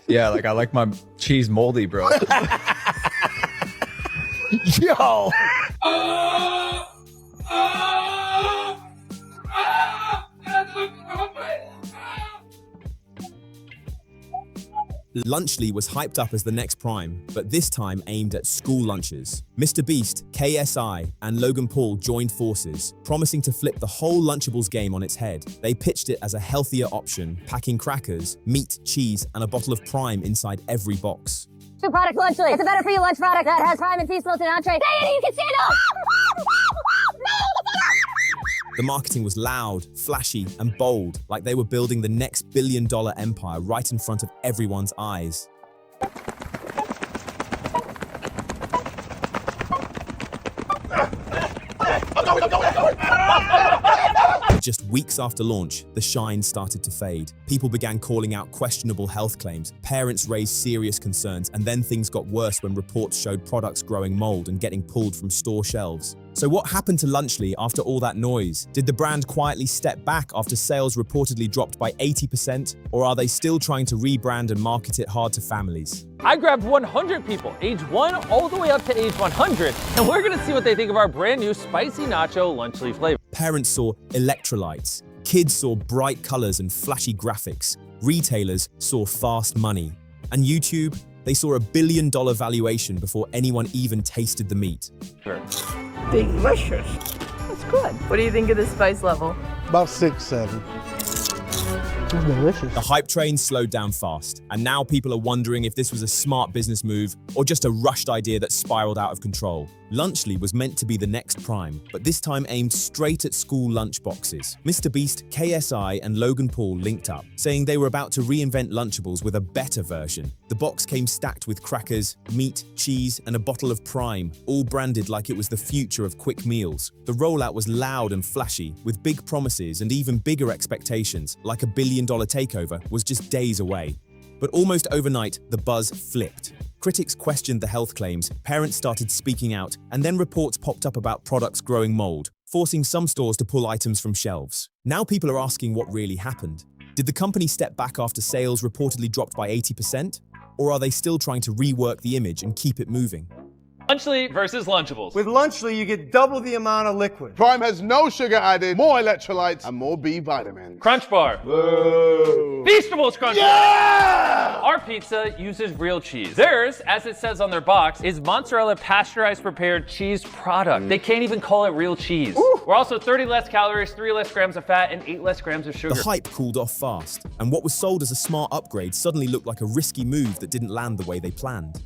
Yeah, like I like my cheese moldy, bro. Yo! Lunchly was hyped up as the next prime, but this time aimed at school lunches. MrBeast, KSI, and Logan Paul joined forces, promising to flip the whole Lunchables game on its head. They pitched it as a healthier option, packing crackers, meat, cheese, and a bottle of Prime inside every box. New product Lunchly. It's a better for you lunch product that has Prime and feast built in entree. Say it, you can stand up! The marketing was loud, flashy, and bold, like they were building the next billion-dollar empire right in front of everyone's eyes. Just weeks after launch, the shine started to fade. People began calling out questionable health claims, parents raised serious concerns, and then things got worse when reports showed products growing mold and getting pulled from store shelves. So what happened to Lunchly after all that noise? Did the brand quietly step back after sales reportedly dropped by 80%? Or are they still trying to rebrand and market it hard to families? I grabbed 100 people, age 1 all the way up to age 100, and we're gonna see what they think of our brand new spicy nacho Lunchly flavor. Parents saw electrolytes, kids saw bright colors and flashy graphics, retailers saw fast money, and YouTube, they saw a $1 billion valuation before anyone even tasted the meat. Delicious. That's good. What do you think of the spice level? About 6, 7. It's delicious. The hype train slowed down fast, and now people are wondering if this was a smart business move or just a rushed idea that spiraled out of control. Lunchly was meant to be the next prime, but this time aimed straight at school lunch boxes. MrBeast, KSI, and Logan Paul linked up, saying they were about to reinvent Lunchables with a better version. The box came stacked with crackers, meat, cheese, and a bottle of Prime, all branded like it was the future of quick meals. The rollout was loud and flashy, with big promises and even bigger expectations, like $1 billion takeover was just days away. But almost overnight, the buzz flipped. Critics questioned the health claims, parents started speaking out, and then reports popped up about products growing mold, forcing some stores to pull items from shelves. Now people are asking what really happened. Did the company step back after sales reportedly dropped by 80%? Or are they still trying to rework the image and keep it moving? Lunchly versus Lunchables. With Lunchly, you get double the amount of liquid. Prime has no sugar added, more electrolytes, and more B vitamins. Crunch Bar. Whoa. Feastables Crunch Yeah! Bar. Our pizza uses real cheese. Theirs, as it says on their box, is mozzarella pasteurized prepared cheese product. They can't even call it real cheese. Ooh. We're also 30 less calories, 3 less grams of fat, and 8 less grams of sugar. The hype cooled off fast, and what was sold as a smart upgrade suddenly looked like a risky move that didn't land the way they planned.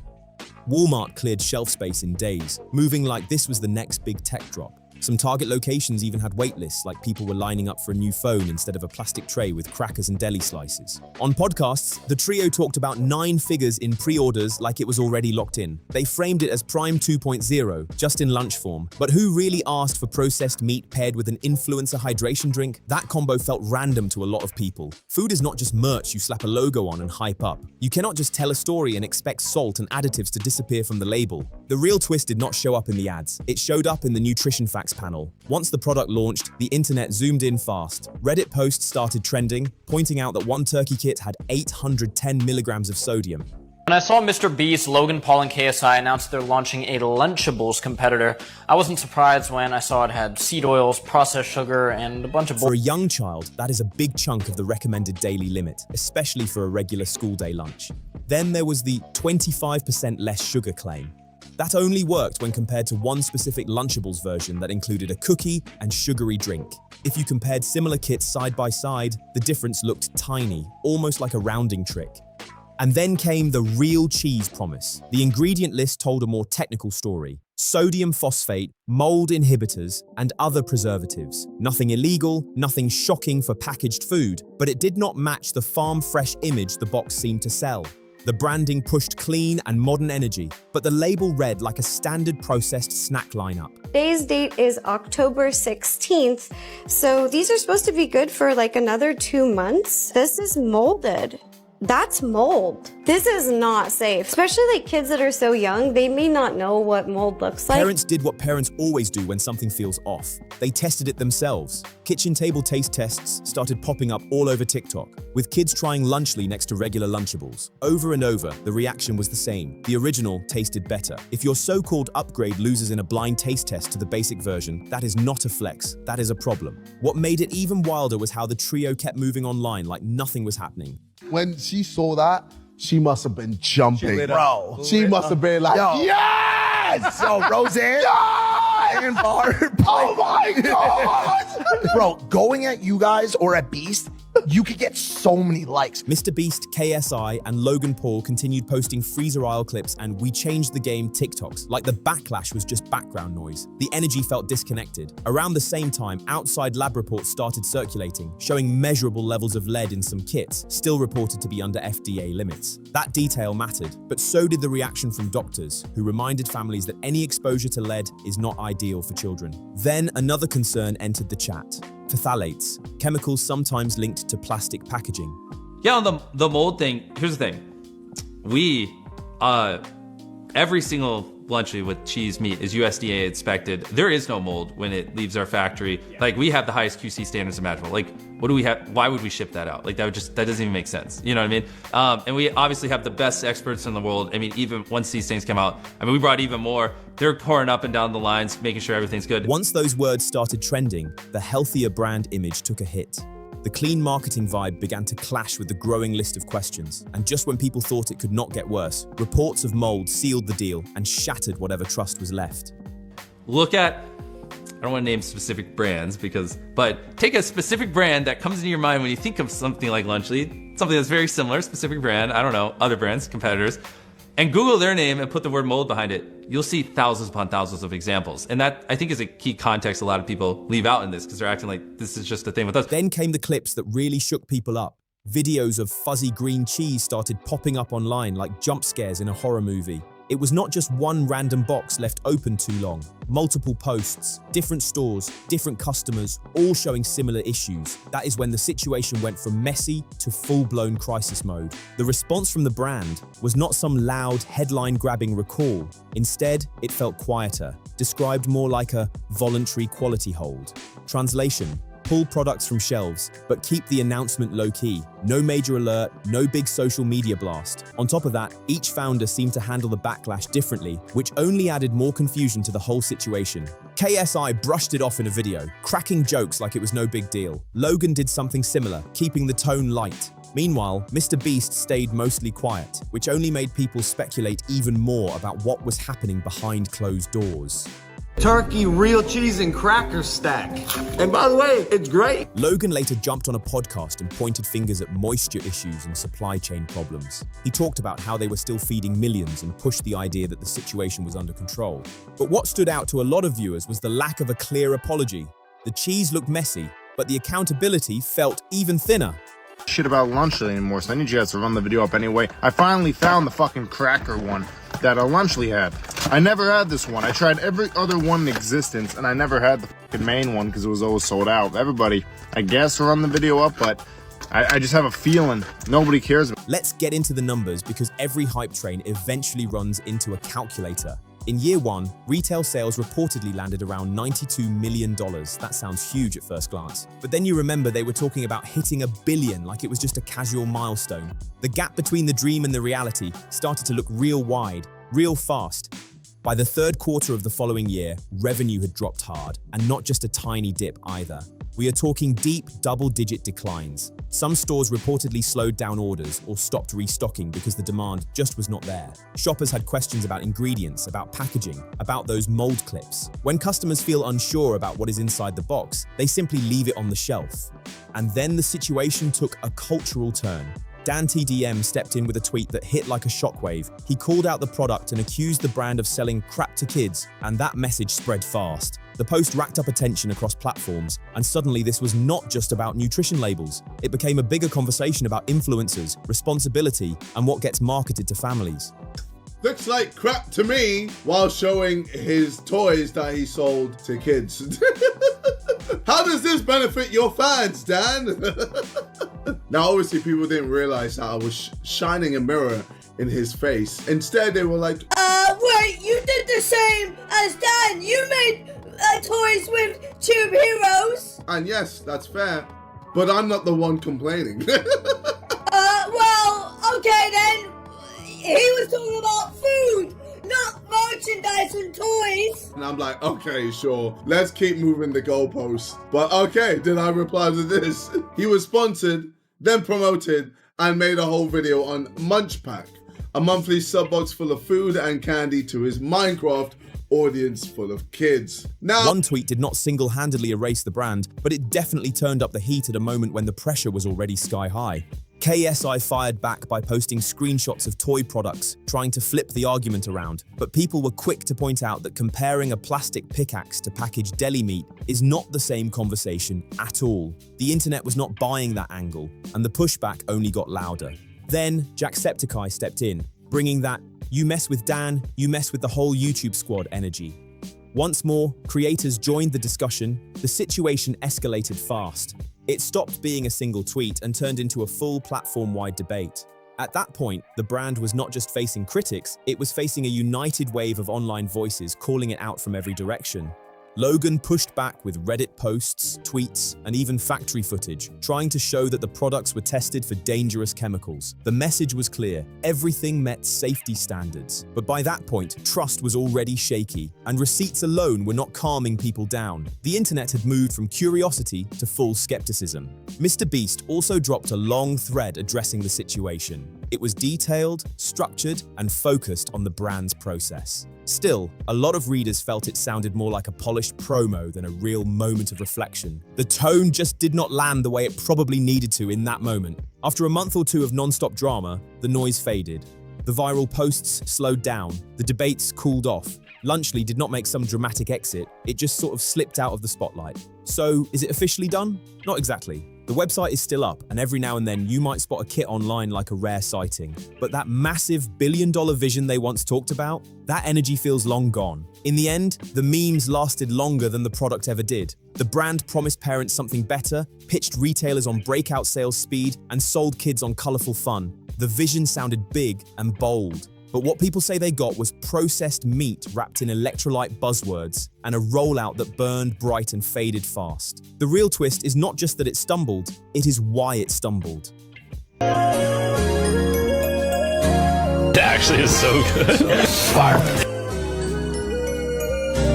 Walmart cleared shelf space in days, moving like this was the next big tech drop. Some Target locations even had wait lists, like people were lining up for a new phone instead of a plastic tray with crackers and deli slices. On podcasts, the trio talked about 9 figures in pre-orders like it was already locked in. They framed it as Prime 2.0, just in lunch form. But who really asked for processed meat paired with an influencer hydration drink? That combo felt random to a lot of people. Food is not just merch you slap a logo on and hype up. You cannot just tell a story and expect salt and additives to disappear from the label. The real twist did not show up in the ads. It showed up in the nutrition facts panel. Once the product launched, the internet zoomed in fast. Reddit posts started trending, pointing out that one turkey kit had 810 milligrams of sodium. When I saw MrBeast, Logan Paul, and KSI announce they're launching a Lunchables competitor, I wasn't surprised when I saw it had seed oils, processed sugar, and a bunch of For a young child, that is a big chunk of the recommended daily limit, especially for a regular school day lunch. Then there was the 25% less sugar claim. That only worked when compared to one specific Lunchables version that included a cookie and sugary drink. If you compared similar kits side by side, the difference looked tiny, almost like a rounding trick. And then came the real cheese promise. The ingredient list told a more technical story. Sodium phosphate, mold inhibitors, and other preservatives. Nothing illegal, nothing shocking for packaged food, but it did not match the farm-fresh image the box seemed to sell. The branding pushed clean and modern energy, but the label read like a standard processed snack lineup. Today's date is October 16th, so these are supposed to be good for like another 2 months. This is molded. That's mold. This is not safe, especially like kids that are so young. They may not know what mold looks like. Parents did what parents always do when something feels off. They tested it themselves. Kitchen table taste tests started popping up all over TikTok, with kids trying Lunchly next to regular Lunchables. Over and over, the reaction was the same. The original tasted better. If your so-called upgrade loses in a blind taste test to the basic version, that is not a flex, that is a problem. What made it even wilder was how the trio kept moving online like nothing was happening. When she saw that, she must have been jumping. Bro. She must have been like, Yo. yes! So Roseanne, Yes! and Barb. Oh my God! Bro, going at you guys or at Beast, you could get so many likes. Mr. Beast, KSI, and Logan Paul continued posting freezer aisle clips and "We changed the game" TikToks, like the backlash was just background noise. The energy felt disconnected. Around the same time, outside lab reports started circulating, showing measurable levels of lead in some kits, still reported to be under FDA limits. That detail mattered, but so did the reaction from doctors, who reminded families that any exposure to lead is not ideal for children. Then another concern entered the chat. Phthalates, chemicals sometimes linked to plastic packaging. Yeah, on the mold thing, here's the thing. We, every single Lunchly with cheese meat is USDA inspected. There is no mold when it leaves our factory. Like, we have the highest QC standards imaginable. Like, what do we have? Why would we ship that out? Like, that doesn't even make sense. You know what I mean? And we obviously have the best experts in the world. I mean, even once these things come out, I mean, we brought even more. They're pouring up and down the lines, making sure everything's good. Once those words started trending, the healthier brand image took a hit. The clean marketing vibe began to clash with the growing list of questions, and just when people thought it could not get worse, reports of mold sealed the deal and shattered whatever trust was left. Look at, I don't want to name specific brands but take a specific brand that comes into your mind when you think of something like Lunchly, something that's very similar, specific brand, I don't know, other brands, competitors, and Google their name and put the word mold behind it. You'll see thousands upon thousands of examples. And that, I think, is a key context a lot of people leave out in this, because they're acting like this is just a thing with us. Then came the clips that really shook people up. Videos of fuzzy green cheese started popping up online like jump scares in a horror movie. It was not just one random box left open too long. Multiple posts, different stores, different customers, all showing similar issues. That is when the situation went from messy to full-blown crisis mode. The response from the brand was not some loud, headline-grabbing recall. Instead, it felt quieter, described more like a voluntary quality hold. Translation: pull products from shelves, but keep the announcement low-key. No major alert, no big social media blast. On top of that, each founder seemed to handle the backlash differently, which only added more confusion to the whole situation. KSI brushed it off in a video, cracking jokes like it was no big deal. Logan did something similar, keeping the tone light. Meanwhile, Mr. Beast stayed mostly quiet, which only made people speculate even more about what was happening behind closed doors. Turkey, real cheese, and cracker stack. And by the way, it's great. Logan later jumped on a podcast and pointed fingers at moisture issues and supply chain problems. He talked about how they were still feeding millions and pushed the idea that the situation was under control. But what stood out to a lot of viewers was the lack of a clear apology. The cheese looked messy, but the accountability felt even thinner. Shit about Lunchly anymore, so I need you guys to run the video up anyway. I finally found the fucking cracker one that Lunchly had. I never had this one. I tried every other one in existence, and I never had the fucking main one because it was always sold out. Everybody, I guess, run the video up, but I just have a feeling nobody cares. Let's get into the numbers, because every hype train eventually runs into a calculator. In year one, retail sales reportedly landed around $92 million. That sounds huge at first glance. But then you remember they were talking about hitting $1 billion like it was just a casual milestone. The gap between the dream and the reality started to look real wide, real fast. By the third quarter of the following year, revenue had dropped hard, and not just a tiny dip either. We are talking deep double-digit declines. Some stores reportedly slowed down orders or stopped restocking because the demand just was not there. Shoppers had questions about ingredients, about packaging, about those mold clips. When customers feel unsure about what is inside the box, they simply leave it on the shelf. And then the situation took a cultural turn. Dan TDM stepped in with a tweet that hit like a shockwave. He called out the product and accused the brand of selling crap to kids, and that message spread fast. The post racked up attention across platforms, and suddenly this was not just about nutrition labels. It became a bigger conversation about influencers, responsibility, and what gets marketed to families. Looks like crap to me, while showing his toys that he sold to kids. How does this benefit your fans, Dan? Now, obviously, people didn't realize that I was shining a mirror in his face. Instead, they were like, Wait, you did the same as Dan. You made toys with tube heroes. and yes, that's fair, but I'm not the one complaining. Well, okay then. He was talking about food, not merchandise and toys. And I'm like, okay, sure, let's keep moving the goalposts. But okay, did I reply to this? He was sponsored, then promoted, and made a whole video on Munch Pack, a monthly sub box full of food and candy to his Minecraft audience full of kids. Now, One tweet did not single-handedly erase the brand, but it definitely turned up the heat at a moment when the pressure was already sky high. KSI fired back by posting screenshots of toy products, trying to flip the argument around. But people were quick to point out that comparing a plastic pickaxe to packaged deli meat is not the same conversation at all. The internet was not buying that angle, and the pushback only got louder. Then, 𝗟𝘂𝗰𝗵𝗹𝘆 stepped in, bringing that "you mess with Dan, you mess with the whole YouTube squad" energy. Once more, creators joined the discussion. The situation escalated fast. It stopped being a single tweet and turned into a full platform-wide debate. At that point, the brand was not just facing critics, it was facing a united wave of online voices calling it out from every direction. Logan pushed back with Reddit posts, tweets, and even factory footage, trying to show that the products were tested for dangerous chemicals. The message was clear: everything met safety standards. But by that point, trust was already shaky, and receipts alone were not calming people down. The internet had moved from curiosity to full skepticism. MrBeast also dropped a long thread addressing the situation. It was detailed, structured, and focused on the brand's process. Still, a lot of readers felt it sounded more like a polished promo than a real moment of reflection. The tone just did not land the way it probably needed to in that moment. After a month or two of non-stop drama, the noise faded. The viral posts slowed down, the debates cooled off. Lunchly did not make some dramatic exit, it just sort of slipped out of the spotlight. So, is it officially done? Not exactly. The website is still up, and every now and then you might spot a kit online like a rare sighting. But that massive billion-dollar vision they once talked about, that energy feels long gone. In the end, the memes lasted longer than the product ever did. The brand promised parents something better, pitched retailers on breakout sales speed, and sold kids on colorful fun. The vision sounded big and bold. But what people say they got was processed meat wrapped in electrolyte buzzwords and a rollout that burned bright and faded fast. The real twist is not just that it stumbled, it is why it stumbled. That actually is so good. Fire.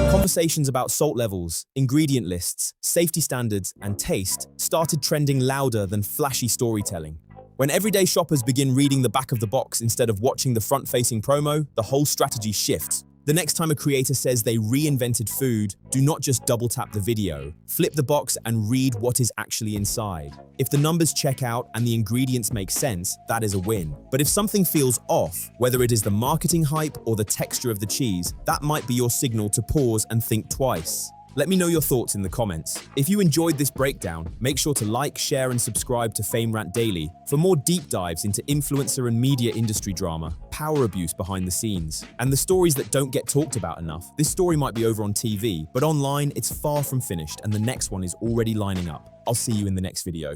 Conversations about salt levels, ingredient lists, safety standards, and taste started trending louder than flashy storytelling. When everyday shoppers begin reading the back of the box instead of watching the front-facing promo, the whole strategy shifts. The next time a creator says they reinvented food, do not just double-tap the video. Flip the box and read what is actually inside. If the numbers check out and the ingredients make sense, that is a win. But if something feels off, whether it is the marketing hype or the texture of the cheese, that might be your signal to pause and think twice. Let me know your thoughts in the comments. If you enjoyed this breakdown, make sure to like, share, and subscribe to 𝗟𝘂𝗵𝗆𝗆 Daily for more deep dives into influencer and media industry drama, power abuse behind the scenes, and the stories that don't get talked about enough. This story might be over on TV, but online it's far from finished, and the next one is already lining up. I'll see you in the next video.